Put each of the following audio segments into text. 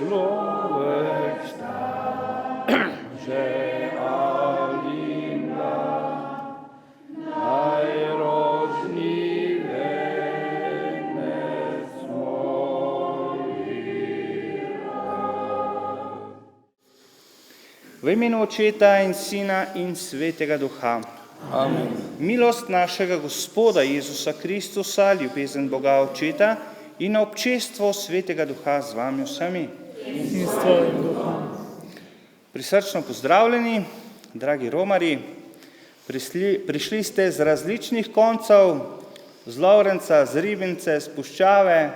človek star, že ali mlad, najročni venec moj rad. V imenu Očeta in Sina in Svetega Duha. Amen. Milost našega Gospoda Jezusa Kristusa, ljubezen Boga Očeta in občestvo Svetega Duha z vami vsemi. In s tvojim duhom. Prisrčno pozdravljeni, dragi romarji. Prišli ste z različnih koncev, z Lovrenca, z Ribnice, z Puščave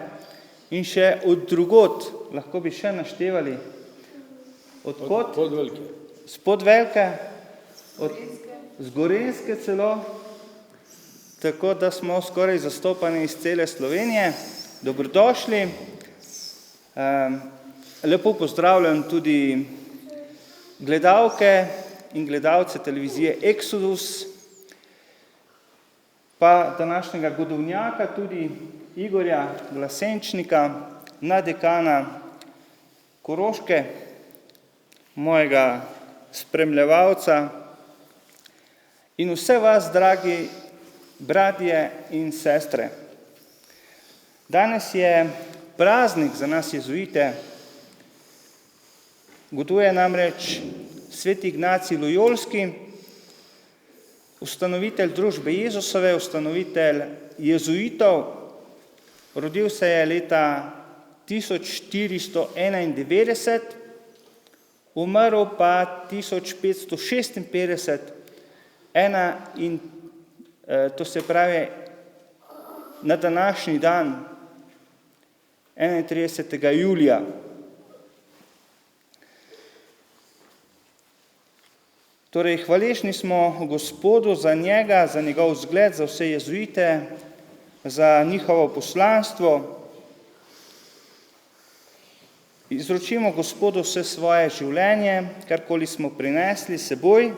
in še od drugod. Lahko bi še naštevali. Odkot? Podvelike. Z Podvelke, z Gorenjske celo, tako da smo skoraj zastopani iz cele Slovenije. Dobrodošli. Lepo pozdravljam tudi gledalke in gledalce televizije Exodus, pa današnjega godovnjaka, tudi Igorja Glasenčnika, nadekana Koroške, mojega spremljevalca in vse vas, dragi bratje in sestre. Danes je praznik za nas jezuite. Goduje namreč sveti Ignacij Lojolski, ustanovitelj družbe Jezusove, ustanovitelj jezuitov. Rodil se je leta 1491, umrl pa 1556, to se pravi na današnji dan, 31. julija. Torej, hvaležni smo Gospodu za njega, za njegov vzgled, za vse jezuite, za njihovo poslanstvo. Izročimo Gospodu vse svoje življenje, karkoli smo prinesli seboj,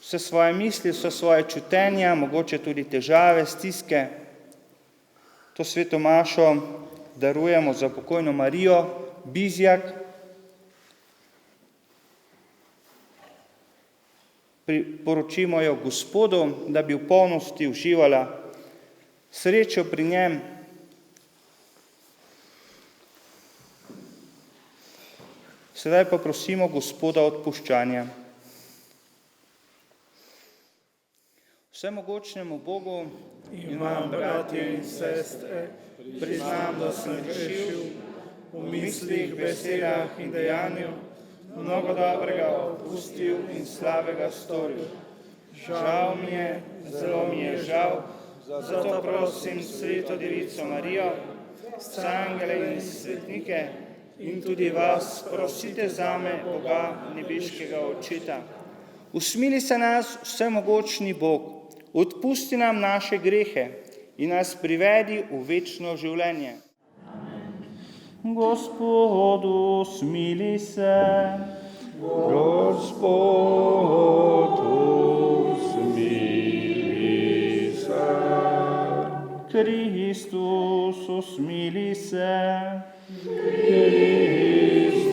vse svoje misli, vse svoje čutenja, mogoče tudi težave, stiske. To sveto mašo darujemo za pokojno Marijo Bizjak. Priporočimo jo Gospodu, da bi v polnosti uživala srečo pri njem. Sedaj pa prosimo Gospoda odpuščanja. Vsemogočnemu Bogu, Imam, bratje in sestre, priznam, da sem grešil v mislih, besedah in dejanju, mnogo dobrega opustil in slabega storil. Žal mi je, zelo mi je žal, zato prosim Sveto Devico Marijo, angele in svetnike in tudi vas, prosite zame, Boga nebeškega Očeta. Usmili se nas, vsemogočni Bog, odpusti nam naše grehe in nas privedi v večno življenje. Gospodu, smili se. Gospodu, smili se. Kristus, smili se. Kristus,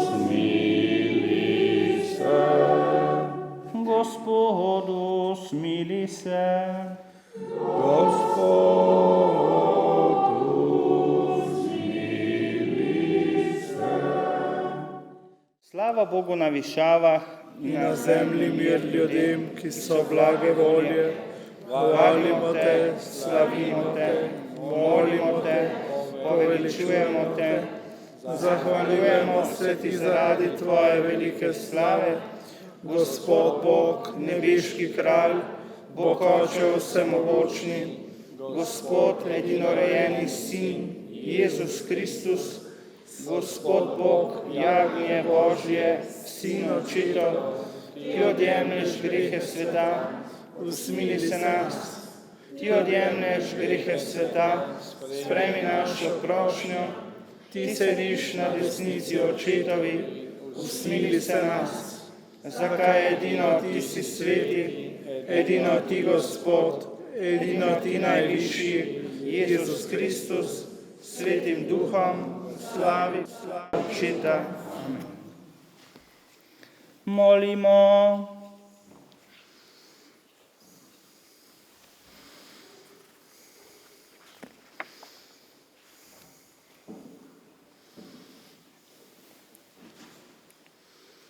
smili se. Gospodu, smili se. Gospodu, smili se. Slava Bogu na višavah In na zemlji mir ljudem, ki so blage volje. Hvalimo te, slavimo te, molimo te, poveličujemo te, zahvaljujemo se ti zaradi tvoje velike slave, Gospod Bog, nebeški kralj, Bog Oče vsemogočni, Gospod edinorojeni Sin, Jezus Kristus, Gospod Bog, jagnje Božje, Sin Očetov, ki odjemlješ grehe sveta, usmili se nas. Ti odjemlješ grehe sveta, sprejmi našo prošnjo, ti sediš na desnici Očetovi, usmili se nas. Zakaj edino ti si sveti, edino ti Gospod, edino ti najvišji, Jezus Kristus, Svetim Duhom, slavi Očeta. Molimo.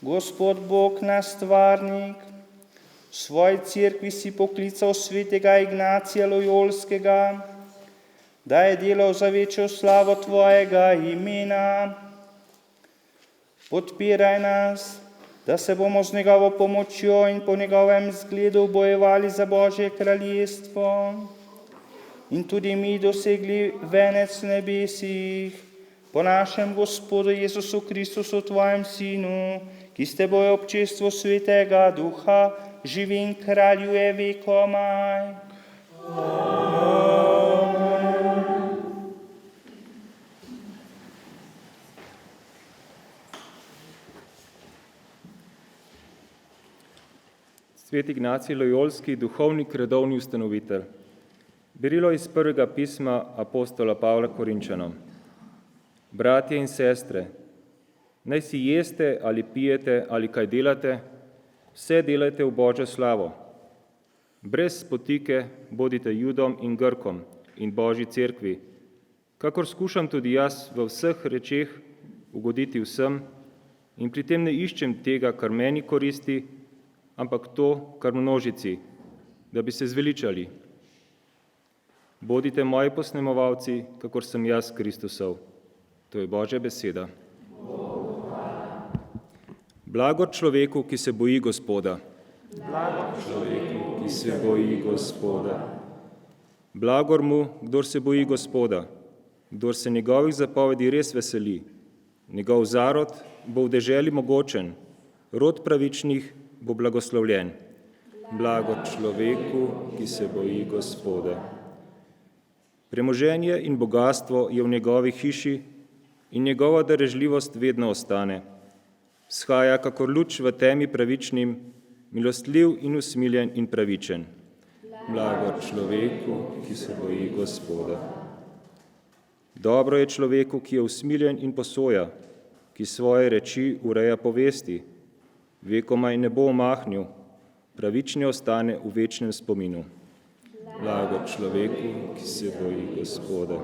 Gospod Bog, naš stvarnik, v svoji cerkvi si poklical svetega Ignacija Lojolskega, da je delal za večjo slavo tvojega imena. Podpiraj nas, da se bomo z njegovo pomočjo in po njegovem zgledu bojevali za Božje kraljestvo in tudi mi dosegli venec v nebesih po našem Gospodu Jezusu Kristusu, tvojem Sinu, ki s teboj v občestvu Svetega Duha živi in kraljuje vekomaj. Sveti Ignacij Lojolski, duhovnik, redovni ustanovitelj. Berilo iz prvega pisma apostola Pavla Korinčanom. Bratje in sestre, naj si jeste ali pijete ali kaj delate, vse delajte v Božjo slavo. Brez spotike bodite Judom in Grkom in Božji cerkvi, kakor skušam tudi jaz v vseh rečeh ugoditi vsem in pri tem ne iščem tega, kar meni koristi, ampak to, kar množici, da bi se zveličali. Bodite moji posnemovalci, kakor sem jaz Kristusov. To je Božja beseda. Blagor človeku, ki se boji Gospoda. Blagor človeku, ki se boji Gospoda. Blagor mu, kdor se boji Gospoda, kdor se njegovih zapovedi res veseli. Njegov zarod bo v deželi mogočen, rod pravičnih bo blagoslovljen. Blagor človeku, ki se boji Gospoda. Premoženje in bogatstvo je v njegovi hiši in njegova darežljivost vedno ostane. Shaja kakor luč v temi pravičnim, milostljiv in usmiljen in pravičen. Blagor človeku, ki se boji Gospoda. Dobro je človeku, ki je usmiljen in posoja, ki svoje reči ureja po vesti, vekomaj ne bo omahnil, pravični ostane v večnem spominu. Blagor človeku, ki se boji Gospoda.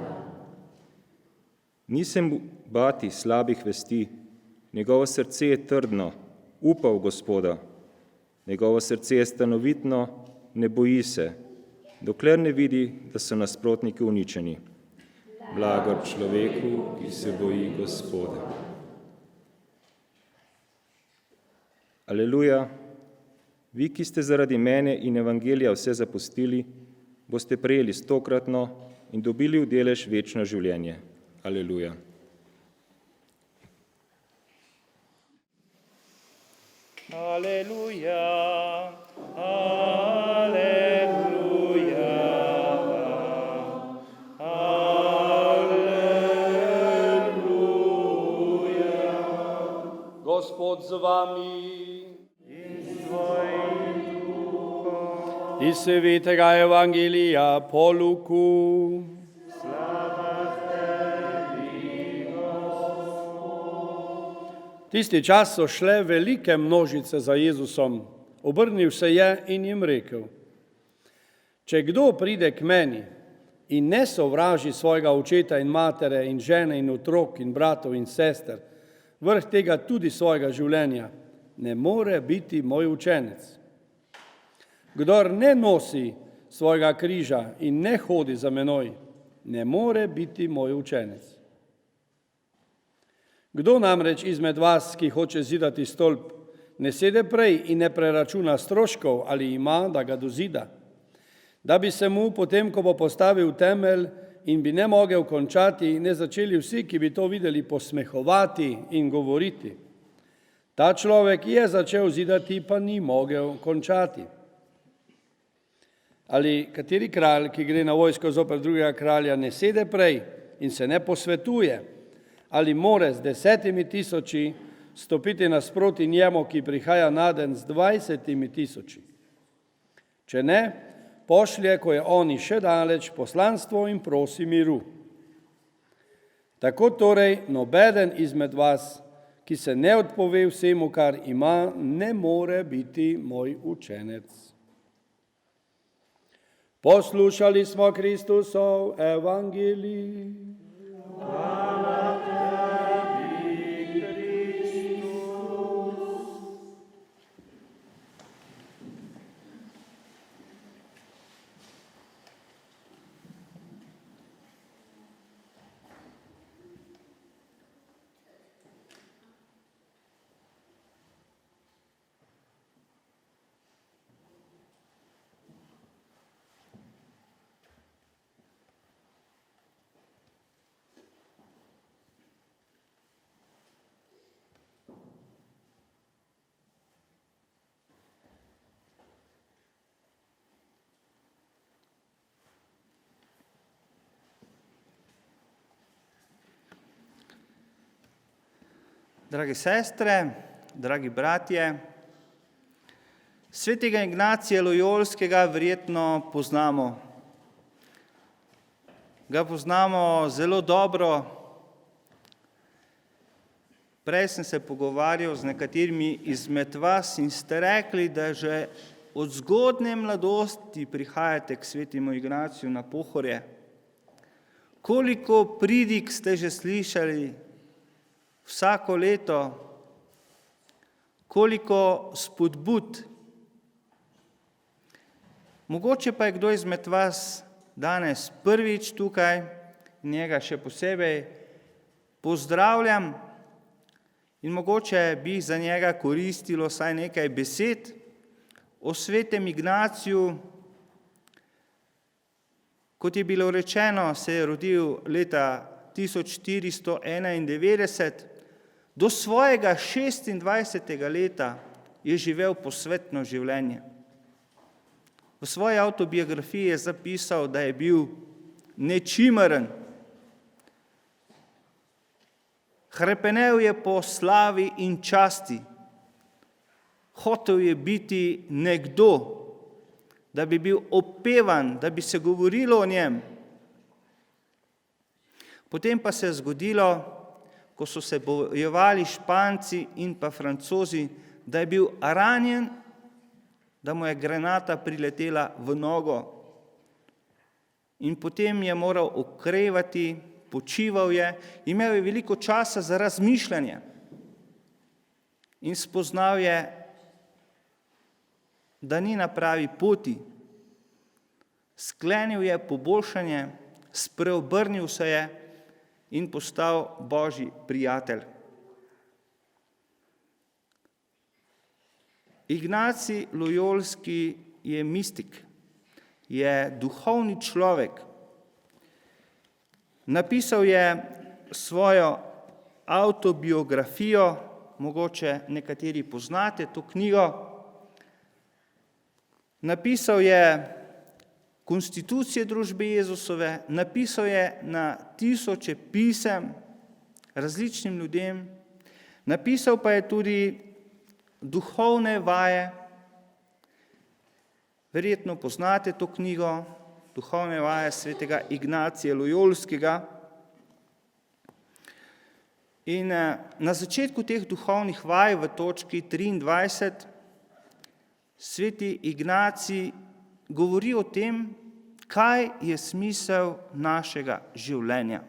Nisem bati slabih vesti, njegovo srce je trdno, upa v Gospoda. Njegovo srce je stanovitno, ne boji se, dokler ne vidi, da so nasprotniki uničeni. Blagor človeku, ki se boji Gospoda. Aleluja, vi, ki ste zaradi mene in evangelija vse zapustili, boste prejeli 100-kratno in dobili v delež večno življenje. Aleluja. Aleluja, aleluja, aleluja. Gospod z vami. Iz Svetega Evangelija po Luku. Tisti čas so šle velike množice za Jezusom. Obrnil se je in jim rekel: Če kdo pride k meni in ne sovraži svojega očeta in matere in žene in otrok in bratov in sester, vrh tega tudi svojega življenja, ne more biti moj učenec. Kdor ne nosi svojega križa in ne hodi za menoj, ne more biti moj učenec. Kdo namreč izmed vas, ki hoče zidati stolp, ne sede prej in ne preračuna stroškov, ali ima, da ga dozida, da bi se mu potem, ko bo postavil temelj in bi ne mogel končati, ne začeli vsi, ki bi to videli, posmehovati in govoriti: Ta človek je začel zidati, pa ni mogel končati. Ali kateri kralj, ki gre na vojsko zoper drugega kralja, ne sede prej in se ne posvetuje, ali more z 10,000 stopiti nasproti njemu, ki prihaja naden z 20,000? Če ne, pošlje, ko je oni še daleč, poslanstvo in prosi miru. Tako torej nobeden izmed vas, ki se ne odpove vsemu, kar ima, ne more biti moj učenec. Poslušali smo Kristusov evangelij. Drage sestre, dragi bratje, svetega Ignacija Lojolskega verjetno poznamo. Ga poznamo zelo dobro. Prej sem se pogovarjal z nekaterimi izmed vas in ste rekli, da že od zgodnje mladosti prihajate k svetemu Ignaciju na Pohorje. Koliko pridig ste že slišali vsako leto, koliko spodbud. Mogoče pa je kdo izmed vas danes prvič tukaj, njega še posebej pozdravljam in mogoče bi za njega koristilo vsaj nekaj besed o svetem Ignaciju. Kot je bilo rečeno, se je rodil leta 1491, do svojega 26. leta je živel posvetno življenje. V svoji avtobiografiji je zapisal, da je bil nečimrn. Hrepenel je po slavi in časti. Hotel je biti nekdo, da bi bil opevan, da bi se govorilo o njem. Potem pa se je zgodilo, ko so se bojevali Španci in pa Francozi, da je bil ranjen, da mu je granata priletela v nogo. In potem je moral okrevati, počival je, imel je veliko časa za razmišljanje. In spoznal je, da ni na pravi poti. Sklenil je poboljšanje, spreobrnil se je in postal Božji prijatelj. Ignacij Lojolski je mistik, je duhovni človek. Napisal je svojo avtobiografijo, mogoče nekateri poznate to knjigo. Napisal je konstitucije družbe Jezusove, napisal je na tisoče pisem različnim ljudem, napisal pa je tudi duhovne vaje. Verjetno poznate to knjigo, Duhovne vaje svetega Ignacija Lojolskega. In na začetku teh duhovnih vaj v točki 23 sveti Ignacij govori o tem, kaj je smisel našega življenja.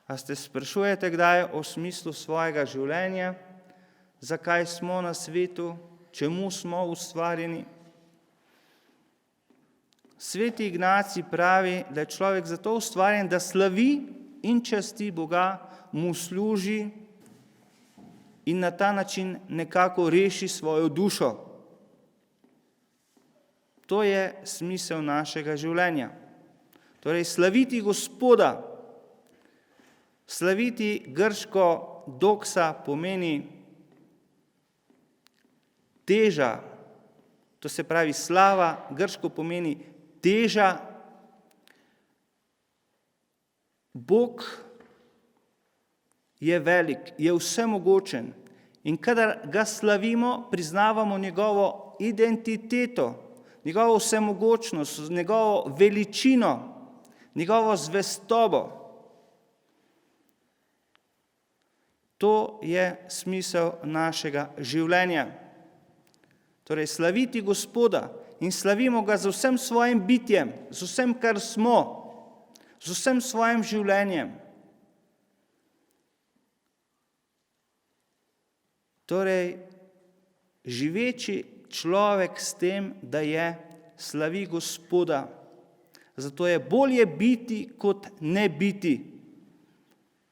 A se sprašujete kdaj o smislu svojega življenja? Zakaj smo na svetu? Čemu smo ustvarjeni? Sveti Ignacij pravi, da je človek zato ustvarjen, da slavi in časti Boga, mu služi in na ta način nekako reši svojo dušo. To je smisel našega življenja. Torej, slaviti Gospoda. Slaviti grško doksa pomeni teža, to se pravi slava, grško pomeni teža. Bog je velik, je vsemogočen in kadar ga slavimo, priznavamo njegovo identiteto, njegovo vsemogočnost, njegovo veličino, njegovo zvestobo. To je smisel našega življenja. Torej, slaviti Gospoda in slavimo ga z vsem svojim bitjem, z vsem, kar smo, z vsem svojim življenjem. Torej, živeči človek s tem, da slavi Gospoda. Zato je bolje biti, kot ne biti.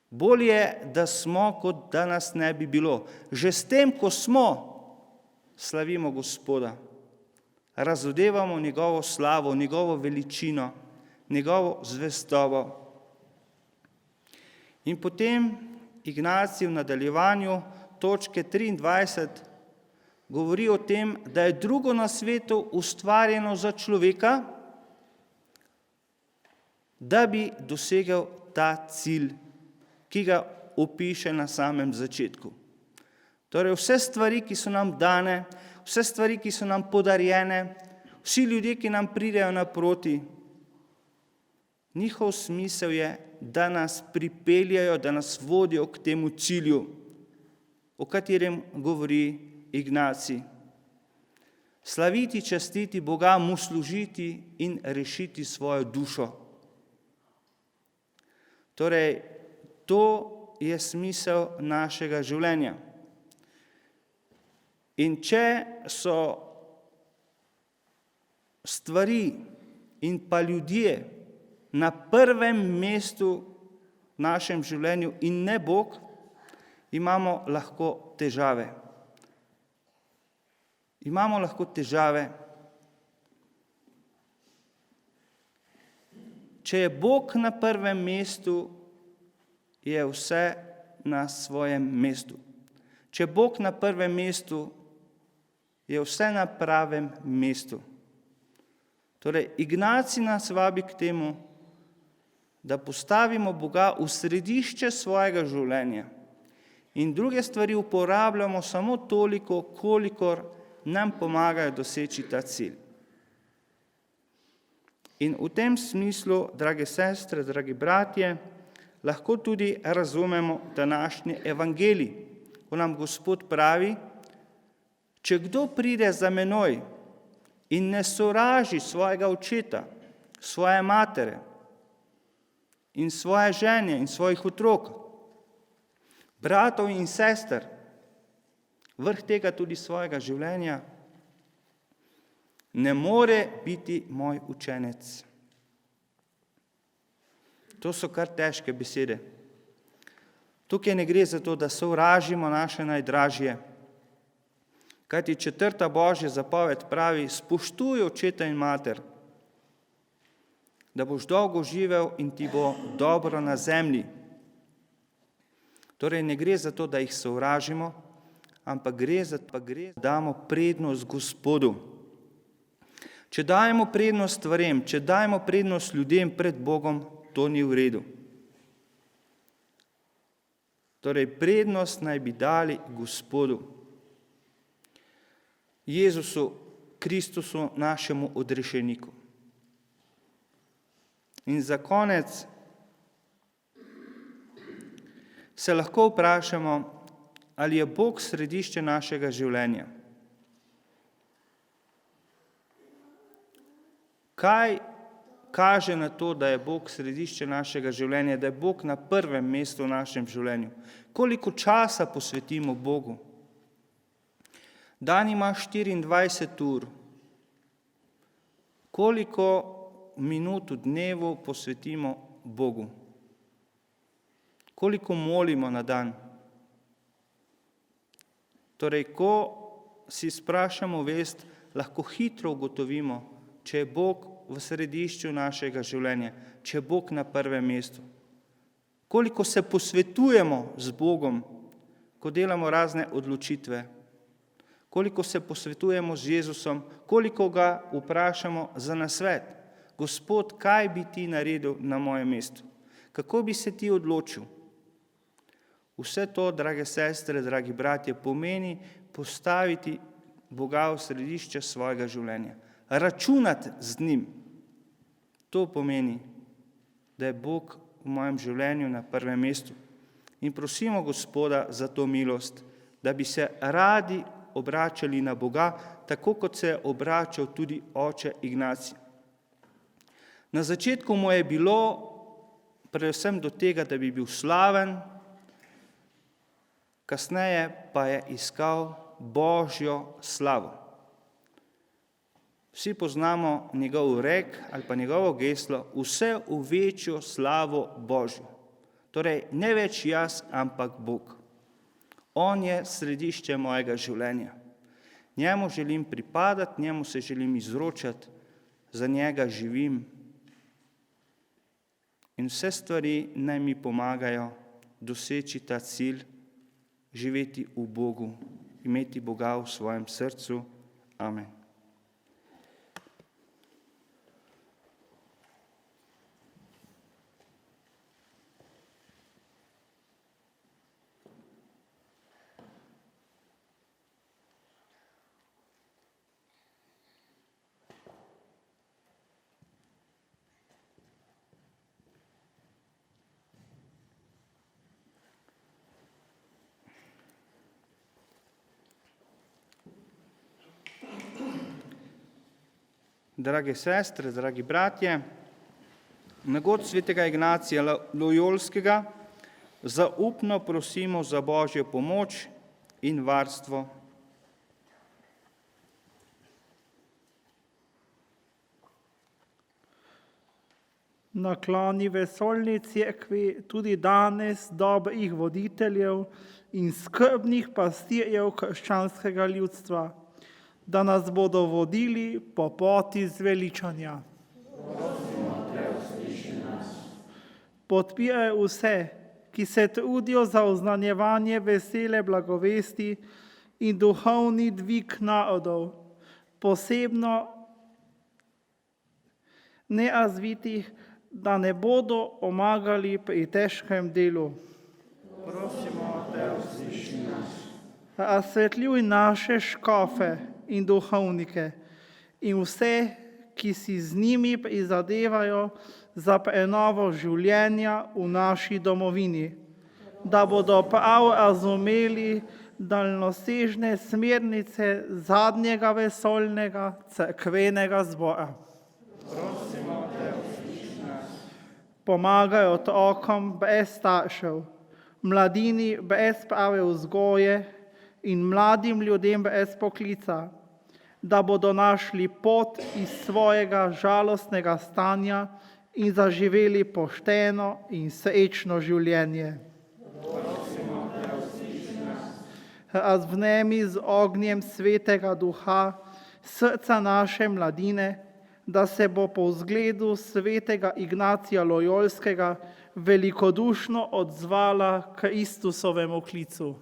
Bolje, da smo, kot da nas ne bi bilo. Že s tem, ko smo, slavimo Gospoda. Razodevamo njegovo slavo, njegovo veličino, njegovo zvestobo. In potem Ignacij v nadaljevanju točke 23 govori o tem, da je drugo na svetu ustvarjeno za človeka, da bi dosegel ta cilj, ki ga opiše na samem začetku. Torej, vse stvari, ki so nam dane, vse stvari, ki so nam podarjene, vsi ljudje, ki nam pridejo naproti, njihov smisel je, da nas pripeljajo, da nas vodijo k temu cilju, o katerem govori Ignacij. Slaviti, častiti Boga, mu služiti in rešiti svojo dušo. Torej, to je smisel našega življenja. In če so stvari in pa ljudje na prvem mestu v našem življenju in ne Bog, imamo lahko težave. Imamo lahko težave. Če je Bog na prvem mestu, je vse na svojem mestu. Če je Bog na prvem mestu, je vse na pravem mestu. Torej, Ignacij nas vabi k temu, da postavimo Boga v središče svojega življenja in druge stvari uporabljamo samo toliko, kolikor nam pomagajo doseči ta cilj. In v tem smislu, drage sestre, dragi bratje, lahko tudi razumemo današnji evangelij, ko nam Gospod pravi, če kdo pride za menoj in ne sovraži svojega očeta, svoje matere in svoje žene in svojih otrok, bratov in sester, vrh tega tudi svojega življenja, ne more biti moj učenec. To so kar težke besede. Tukaj ne gre za to, da sovražimo naše najdražje, kajti 4. Božja zapoved pravi, spoštuj očeta in mater, da boš dolgo živel in ti bo dobro na zemlji. Torej ne gre za to, da jih sovražimo, ampak gre za to, da damo prednost Gospodu. Če dajemo prednost stvarem, če dajemo prednost ljudem pred Bogom, to ni v redu. Torej, prednost naj bi dali Gospodu, Jezusu Kristusu, našemu odrešeniku. In za konec se lahko vprašamo, ali je Bog središče našega življenja. Kaj kaže na to, da je Bog središče našega življenja, da je Bog na prvem mestu v našem življenju? Koliko časa posvetimo Bogu? Dan ima 24 ur. Koliko minut v dnevu posvetimo Bogu? Koliko molimo na dan? Torej, ko si sprašamo vest, lahko hitro ugotovimo, če je Bog v središču našega življenja, če je Bog na prvem mestu. Koliko se posvetujemo z Bogom, ko delamo razne odločitve. Koliko se posvetujemo z Jezusom, koliko ga vprašamo za nasvet. Gospod, kaj bi ti naredil na mojem mestu? Kako bi se ti odločil? Vse to, drage sestre, dragi bratje, pomeni postaviti Boga v središče svojega življenja. Računati z njim. To pomeni, da je Bog v mojem življenju na prvem mestu. In prosimo Gospoda za to milost, da bi se radi obračali na Boga, tako kot se je obračal tudi oče Ignacij. Na začetku mu je bilo predvsem do tega, da bi bil slaven, kasneje pa je iskal Božjo slavo. Vsi poznamo njegov rek ali pa njegovo geslo, vse v večjo slavo Božjo. Torej, ne več jaz, ampak Bog. On je središče mojega življenja. Njemu želim pripadati, njemu se želim izročati, za njega živim. In vse stvari naj mi pomagajo doseči ta cilj, živeti v Bogu, imeti Boga v svojem srcu. Amen. Drage sestre, dragi bratje, na god svetega Ignacija Lojolskega zaupno prosimo za Božjo pomoč in varstvo. Nakloni vesoljni cerkvi tudi danes dobrih voditeljev in skrbnih pastirjev krščanskega ljudstva, da nas bodo vodili po poti zveličanja. Podpiraj vse, ki se trudijo za oznanjevanje vesele blagovesti in duhovni dvig narodov, posebno nerazvitih, da ne bodo omagali pri težkem delu. Prosimo te, usliši nas. Razsvetljuj naše škofe in duhovnike in vse, ki si z njimi prizadevajo za prenovo življenja v naši domovini, da bodo prav razumeli daljnosežne smernice zadnjega vesoljnega cerkvenega zbora. Prosimo te, usliši nas. Pomagaj otrokom brez staršev, mladini brez prave vzgoje in mladim ljudem brez poklica, da bodo našli pot iz svojega žalostnega stanja in zaživeli pošteno in srečno življenje. Razvnemi z ognjem Svetega Duha srca naše mladine, da se bo po vzgledu svetega Ignacija Lojolskega velikodušno odzvala Kristusovemu klicu.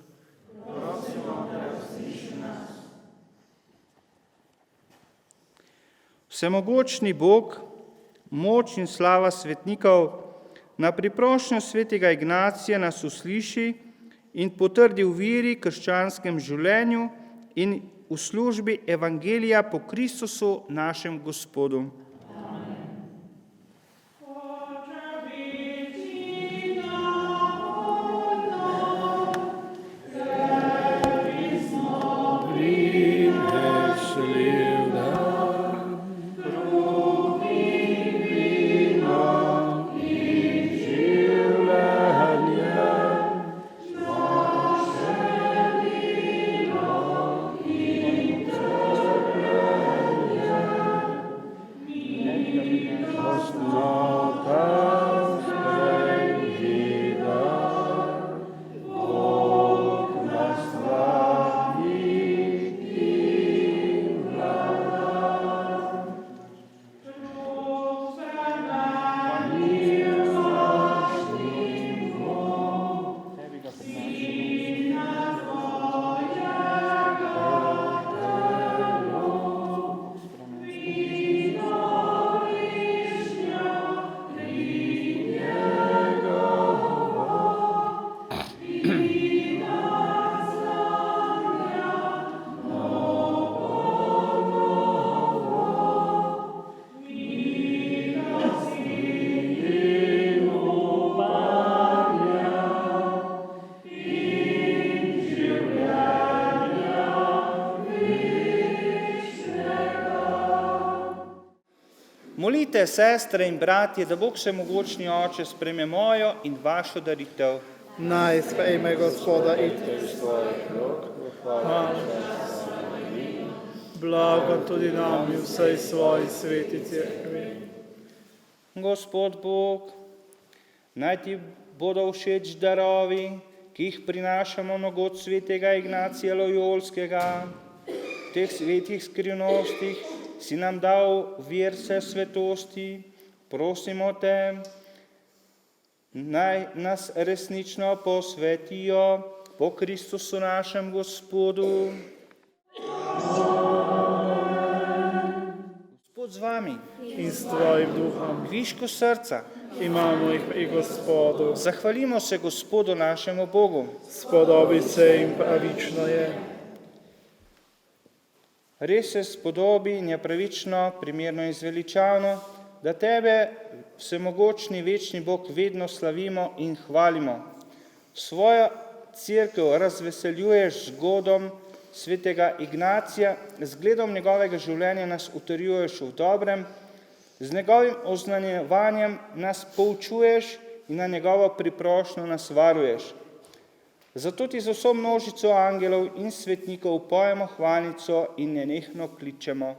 Vsemogočni Bog, moč in slava svetnikov, na priprošnjo svetega Ignacija nas usliši in potrdi v veri, krščanskem življenju in v službi Evangelija po Kristusu našem Gospodu. Molite, sestre in bratje, da Bog Vsemogočni Oče sprejme mojo in vašo daritev. Naj sprejme Gospoda i blago tudi nam i vsej svoji sveti cerkvi. Gospod Bog, naj ti bodo všeč darovi, ki jih prinašamo na god svetega Ignacija Lojolskega. V teh svetih skrivnostih si nam dal vir vse svetosti. Prosimo te, naj nas resnično posvetijo po Kristusu našem Gospodu. Gospod z vami. In s tvojim duhom Viško srca. imamo ih pri Gospodu. Zahvalimo se Gospodu našemu Bogu. Spodobi se in pravično je. Res se spodobi in je pravično, primerno in zveličavno, da tebe, vsemogočni večni Bog, vedno slavimo in hvalimo. Svojo cerkev razveseljuješ z godom svetega Ignacija, z gledom njegovega življenja nas utrjuješ v dobrem, z njegovim oznanjevanjem nas poučuješ in na njegovo priprošnjo nas varuješ. Zato ti z vso množico angelov in svetnikov pojemo hvalnico in nenehno kličemo.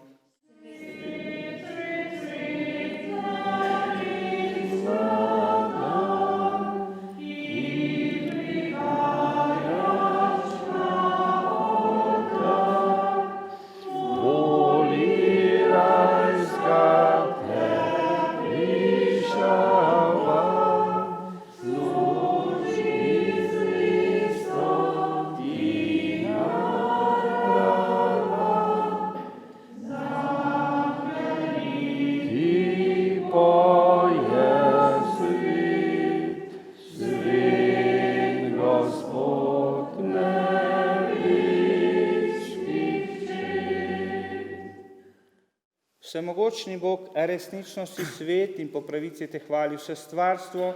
Vsemogočni Bog, resničnosti svet in po pravici te hvali vse stvarstvo,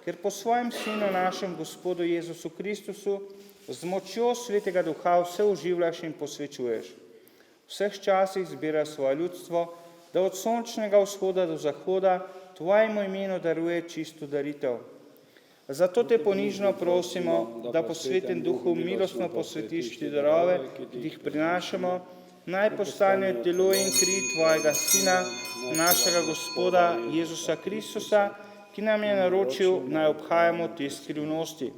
ker po svojem Sinu našem Gospodu Jezusu Kristusu z močjo Svetega Duha vse oživljaš in posvečuješ. V vseh časih zbira svoje ljudstvo, da od sončnega vzhoda do zahoda tvojemu imenu daruje čisto daritev. Zato te ponižno prosimo, da po Svetem Duhu milostno posvetiš ti darove, ki jih prinašamo, naj postanejo telo in kri tvojega Sina, našega Gospoda Jezusa Kristusa, ki nam je naročil, naj obhajamo te skrivnosti.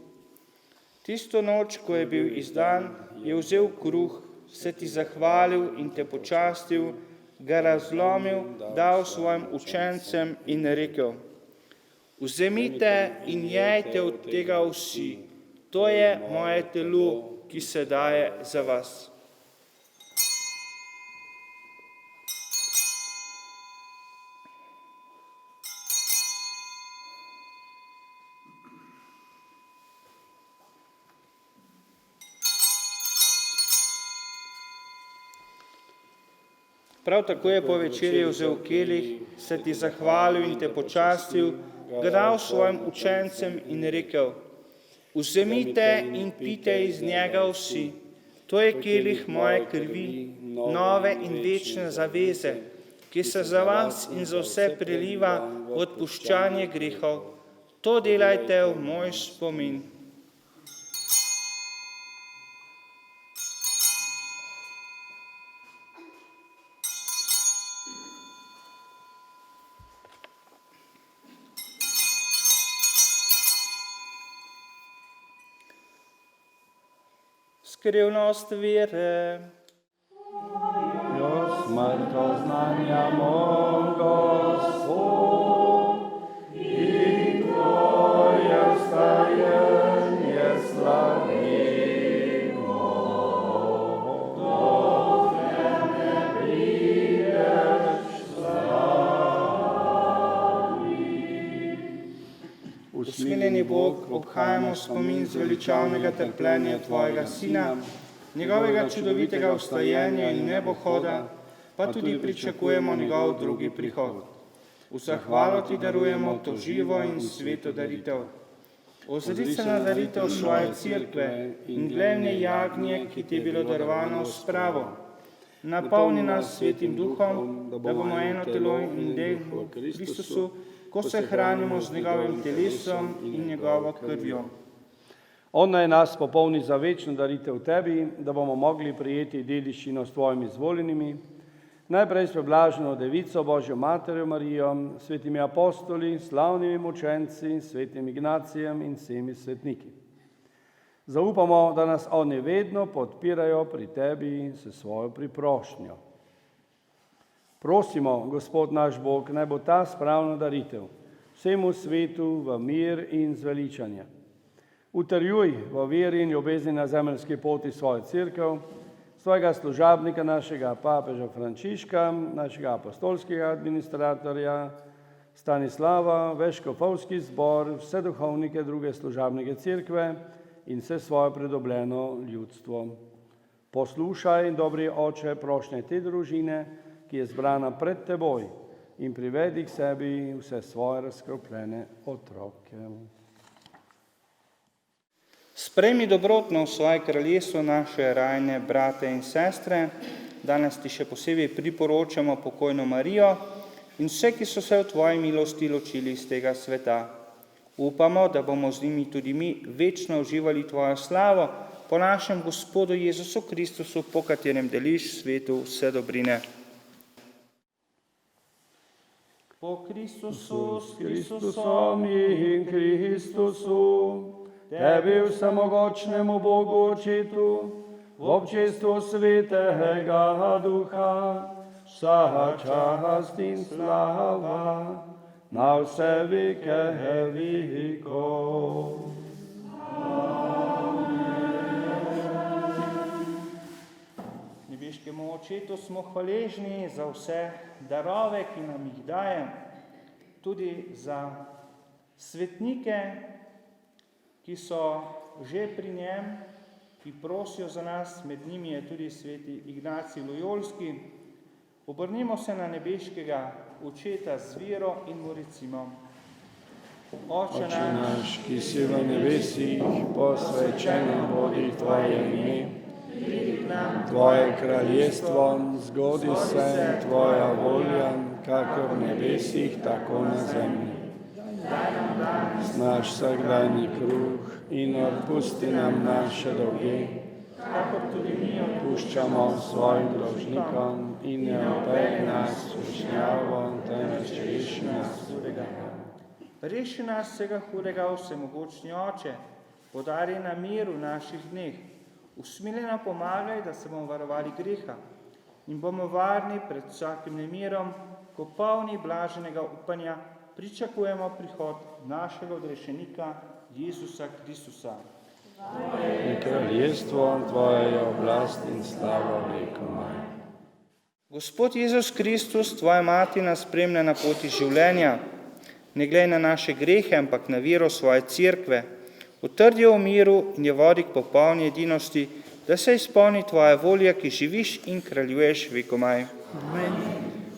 Tisto noč, ko je bil izdan, je vzel kruh, se ti zahvalil in te počastil, ga razlomil, dal svojim učencem in rekel: Vzemite in jejte od tega vsi, to je moje telo, ki se daje za vas. Prav tako je po večerji vzel kelih, se ti zahvalil in te počastil, ga dal svojim učencem in rekel: Vzemite in pite iz njega vsi, to je kelih moje krvi, nove in večne zaveze, ki se za vas in za vse preliva v odpuščanje grehov. To delajte v moj spomin. Skrivnost vere. Smrt oznanjamo, Gospod, in Tvoje vstajenje slavimo. Dokler ne prideš s nami. Usmiljeni Bog, obhajamo spomin zveličavnega trpljenja Tvojega Sina, njegovega čudovitega vstajenja in nebohoda, pa tudi pričakujemo njegov drugi prihod. V zahvalo ti darujemo to živo in sveto daritev. Ozri se na daritev svoje cerkve in glavne jagnje, ki ti je bilo darovano v spravo. napolni nas svetim duhom, da bomo eno telo in del v Kristusu, ko se hranimo z njegovim telesom in njegovo krvjo. On naj nas popolni za večno daritev tebi, da bomo mogli prijeti dediščino s tvojimi izvoljenimi, najprej s preblaženo Devico Božjo Materjo Marijo, svetimi apostoli, slavnimi mučenci, svetim Ignacijem in vsemi svetniki. Zaupamo, da nas oni vedno podpirajo pri tebi s svojo priprošnjo. Prosimo, Gospod naš Bog, naj bo ta spravna daritev vsemu svetu v mir in zveličanje. Utrjuj v veri in ljubezni na zemeljski poti svojo cerkev, svojega služabnika, našega papeža Frančiška, našega apostolskega administratorja Stanislava, Veškofovski zbor, vse duhovnike druge služabnike cerkve in vse svoje pridobljeno ljudstvo. Poslušaj, dobri oče, prošnje te družine, ki je zbrana pred teboj, in privedi k sebi vse svoje razkropljene otroke. Sprejmi dobrotno v svoje kraljestvo naše rajne brate in sestre. Danes ti še posebej priporočamo pokojno Marijo in vse, ki so se v tvoji milosti ločili iz tega sveta. Upamo, da bomo z njimi tudi mi večno uživali tvojo slavo po našem Gospodu Jezusu Kristusu, po katerem deliš svetu vse dobrine. Po Kristusu, s Kristusom in Kristusu, tebi vsemogočnemu Bogu Očetu, v občestvu Svetega Duha, vsa čast in slava, na vse veke vekov. Nebeškemu Očetu smo hvaležni za vse darove, ki nam jih daje, tudi za svetnike, ki so že pri njem, ki prosijo za nas, med njimi je tudi sveti Ignacij Lojolski. Obrnimo se na nebeškega Očeta z vero in mu recimo: Oče naš, ki si v nebesih, posvečeno bodi tvoje ime, tvoje kraljestvo, zgodi se tvoja volja, kakor v nebesih, tako na zemlji. Naš vsakdanji kruh in odpusti nam naše dolge, kakor tudi mi odpuščamo svojim dolžnikom, in ne vpelji nas v skušnjavo, temveč reši nas hudega. Reši nas vsega hudega, vsemogočni Oče, podari nam mir v naših dneh. Usmiljeno pomagaj, da se bomo varovali greha in bomo varni pred vsakim nemirom, ko polni blaženega upanja pričakujemo prihod našega odrešenika Jezusa Kristusa. In kraljestvo tvoje je oblast in slava vekomaj. Gospod Jezus Kristus, tvoja mati nas spremlja na poti življenja. Ne glej na naše grehe, ampak na vero svoje cerkve. Utrdi jo v miru in je vodi k popolni edinosti, da se izpolni tvoja volja, ki živiš in kraljuješ vekomaj. Amen.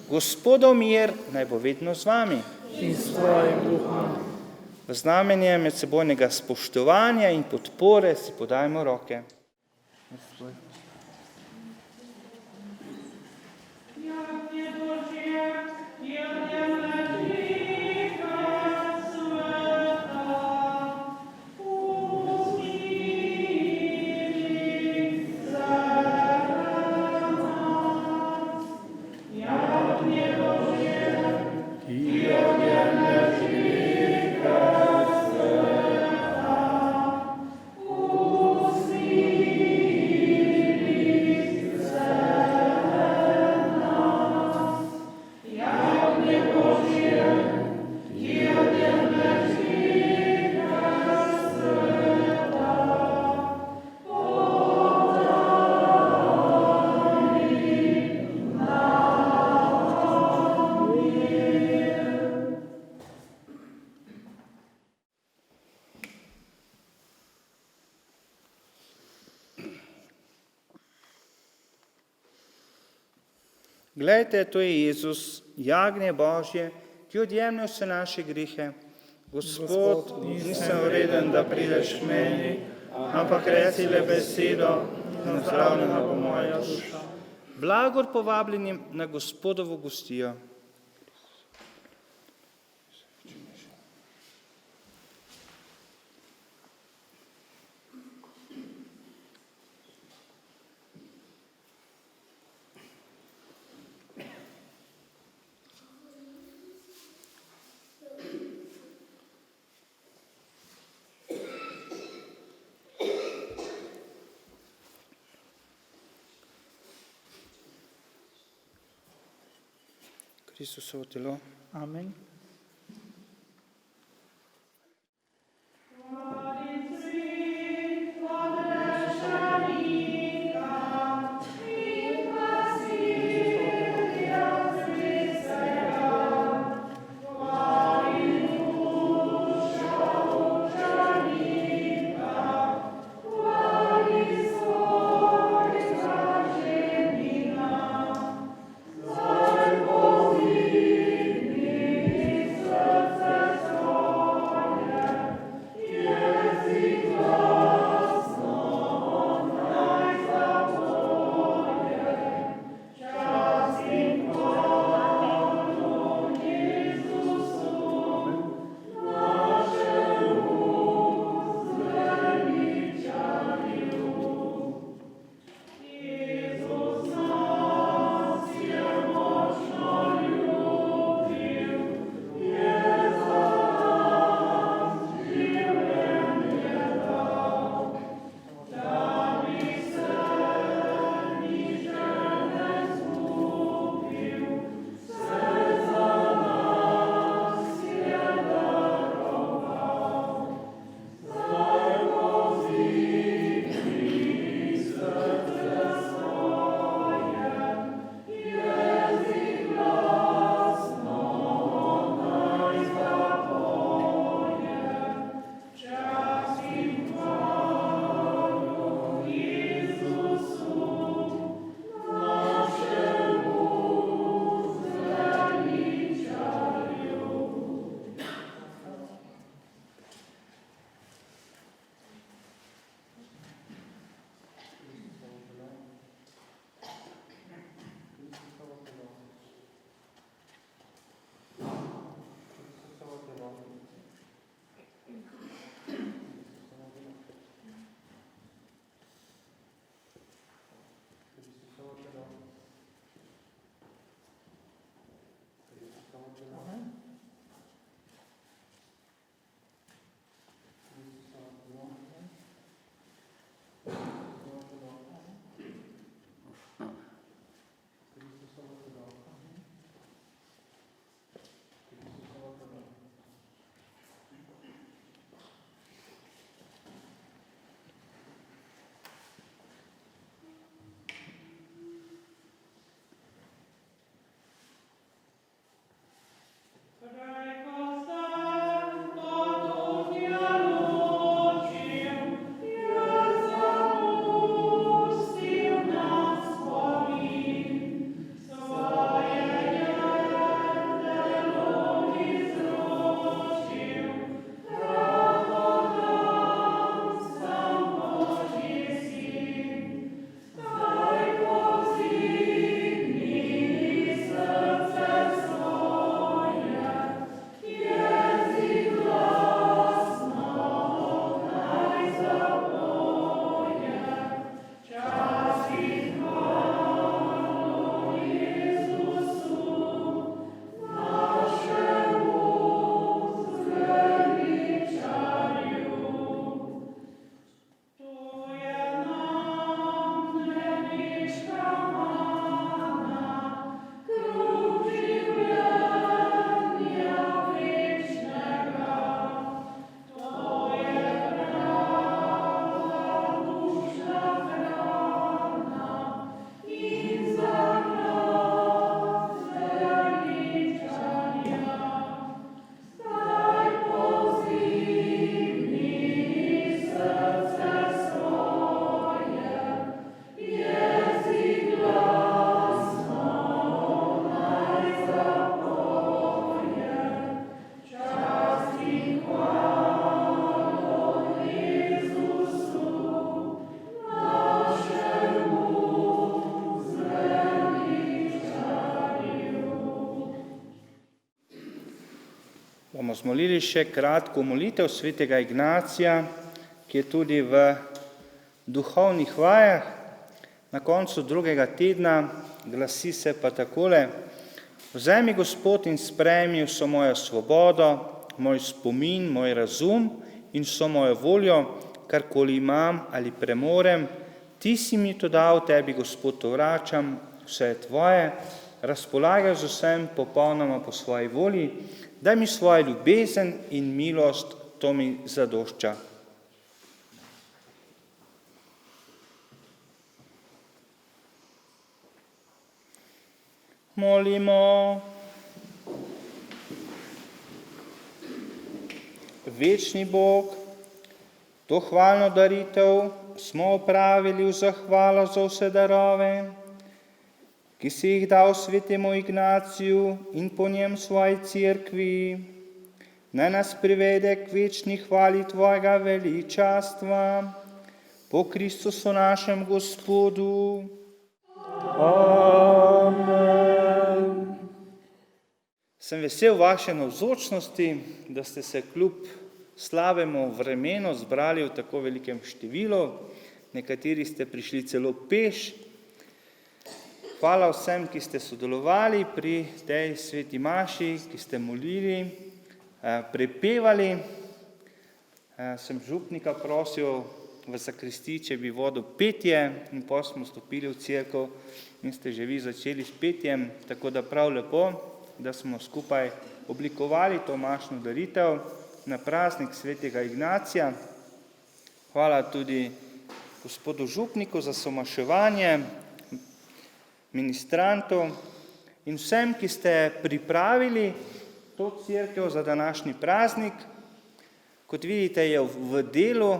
Gospodov mir naj bo vedno z vami. In s tvojim duhom. V znamenje medsebojnega spoštovanja in podpore si podajmo roke. Glejte, to je Jezus, jagnje Božje, ki odjemlja vse naše grehe. Gospod, nisem vreden, da prideš k meni, ampak reci le besedo in ozdravljena bo moja duša. blagor povabljenim na Gospodovo gostijo. Kristusovo telo. Amen. Bomo zmolili še kratko molitev svetega Ignacija, ki je tudi v duhovnih vajah. Na koncu 2. tedna glasi se pa takole: Vzemi, Gospod, in sprejmi vso mojo svobodo, moj spomin, moj razum in vso mojo voljo, karkoli imam ali premorem. Ti si mi to dal, tebi, Gospod, to vračam, vse je tvoje, razpolagaj z vsem popolnoma po svoji volji, daj mi svojo ljubezen in milost, to mi zadošča. Molimo. Večni Bog, to hvalno daritev smo opravili v zahvalo za vse darove, ki si jih dal svetemu Ignaciju in po njem svoji cerkvi. Naj nas privede k večni hvali tvojega veličastva, po Kristusu našem Gospodu. Amen. Sem vesel vaše navzočnosti, da ste se kljub slabemu vremenu zbrali v tako velikem številu. Nekateri ste prišli celo peš. Hvala vsem, ki ste sodelovali pri tej sveti maši, ki ste molili, prepevali. Sem župnika prosil v sakristiji, če bi vodil petje, in potem smo stopili v cerkev in ste že vi začeli s petjem, tako da prav lepo, da smo skupaj oblikovali to mašno daritev na praznik svetega Ignacija. Hvala tudi gospodu župniku za somaševanje, ministrantu in vsem, ki ste pripravili to cerkev za današnji praznik. Kot vidite, je v delu,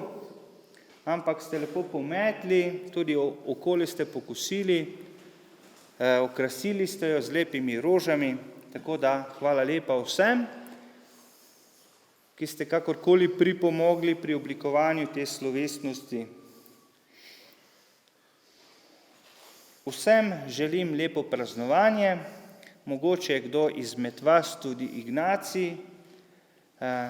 ampak ste lepo pometli, tudi okoli ste pokosili, okrasili ste jo z lepimi rožami, tako da hvala lepa vsem, ki ste kakorkoli pripomogli pri oblikovanju te slovesnosti. Vsem želim lepo praznovanje, mogoče je kdo izmed vas tudi Ignacij,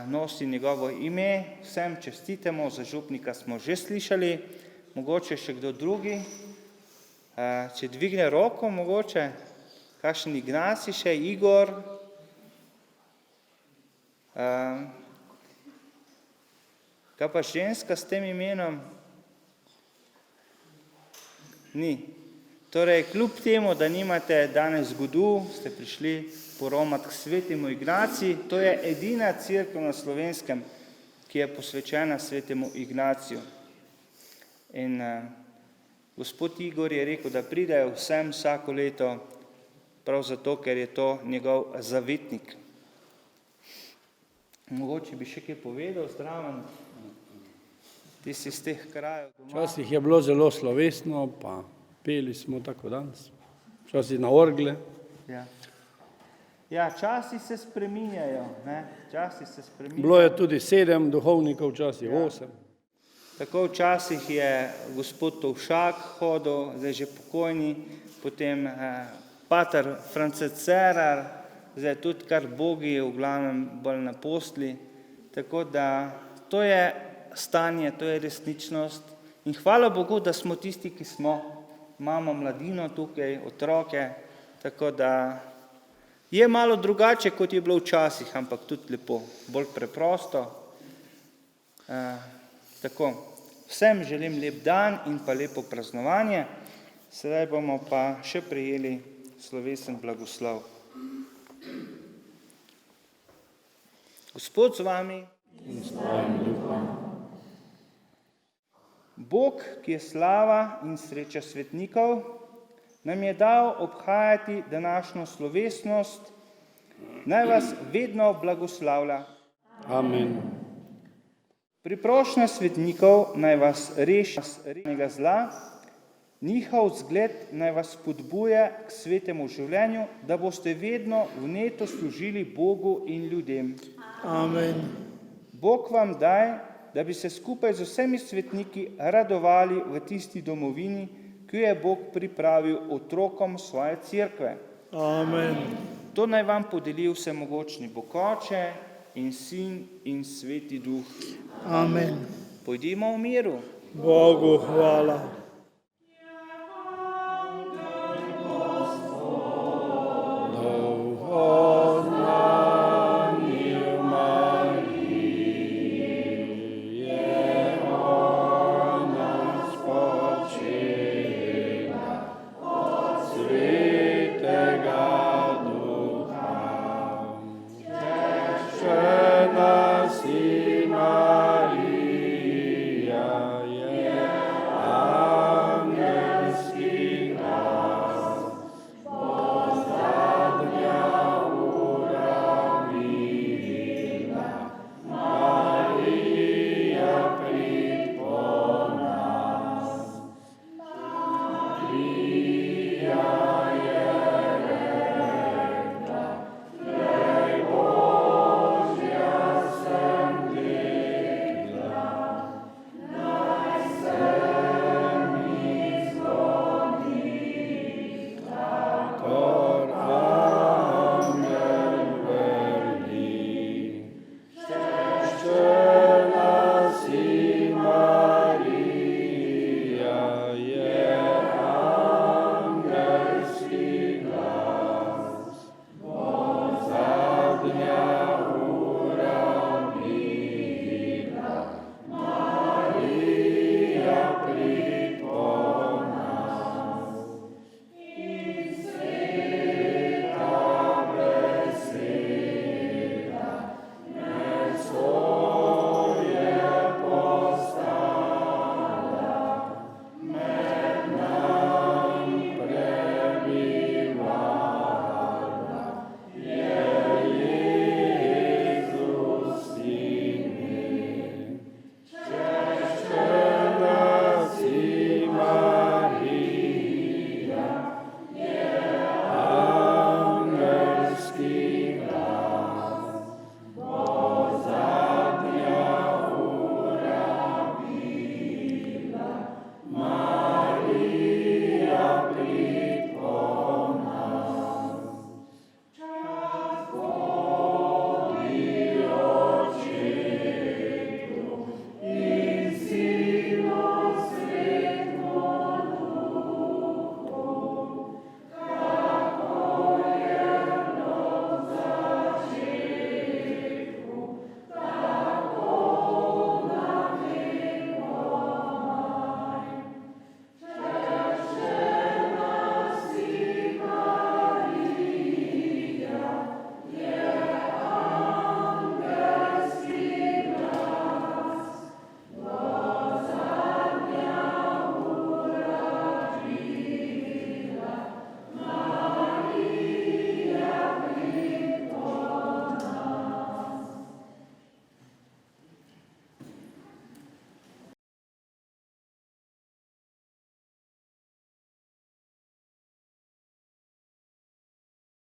nosi njegovo ime, vsem čestitamo, za župnika smo že slišali, mogoče še kdo drugi, če dvigne roko, mogoče kakšen Ignacij še, Igor, kaj pa ženska s tem imenom? Ni. Torej, kljub temu, da nimate danes godu, ste prišli poromati k svetemu Ignaciju. To je edina cerkev na Slovenskem, ki je posvečena svetemu Ignaciju. In gospod Igor je rekel, da pridejo vsem vsako leto, prav zato, ker je to njegov zavetnik. Mogoče bi še kaj povedal, zdraven, ti si z teh krajev doma. Včasih je bilo zelo slovesno, pa peli smo tako danes. Včasih na orgle. Ja, časi se spreminjajo, ne? Časi se spreminjajo. Bilo je tudi 7 duhovnikov, včasih 8. Tako včasih je gospod Tovšak hodil, zdaj že pokojni, potem pater France Cerar, zdaj tudi kar bogi, v glavnem bolj na postli. Tako da to je stanje, to je resničnost. In hvala Bogu, da smo tisti, ki smo, imamo mladino tukaj, otroke, tako da je malo drugače, kot je bilo včasih, ampak tudi lepo, bolj preprosto. Tako, vsem želim lep dan in pa lepo praznovanje. Sedaj bomo pa še prejeli slovesen blagoslov. Gospod z vami. In s tvojim duhom. Bog, ki je slava in sreča svetnikov, nam je dal obhajati današnjo slovesnost, naj vas vedno blagoslavlja. Amen. Priprošnja svetnikov naj vas reši resnega zla, njihov zgled naj vas spodbuja k svetemu življenju, da boste vedno vneto služili Bogu in ljudem. Amen. Bog vam daj, da bi se skupaj z vsemi svetniki radovali v tisti domovini, ki je Bog pripravil otrokom svoje cerkve. Amen. To naj vam podeli vsemogočni Bog Oče in Sin in Sveti Duh. Amen. Pojdimo v miru. Bogu hvala.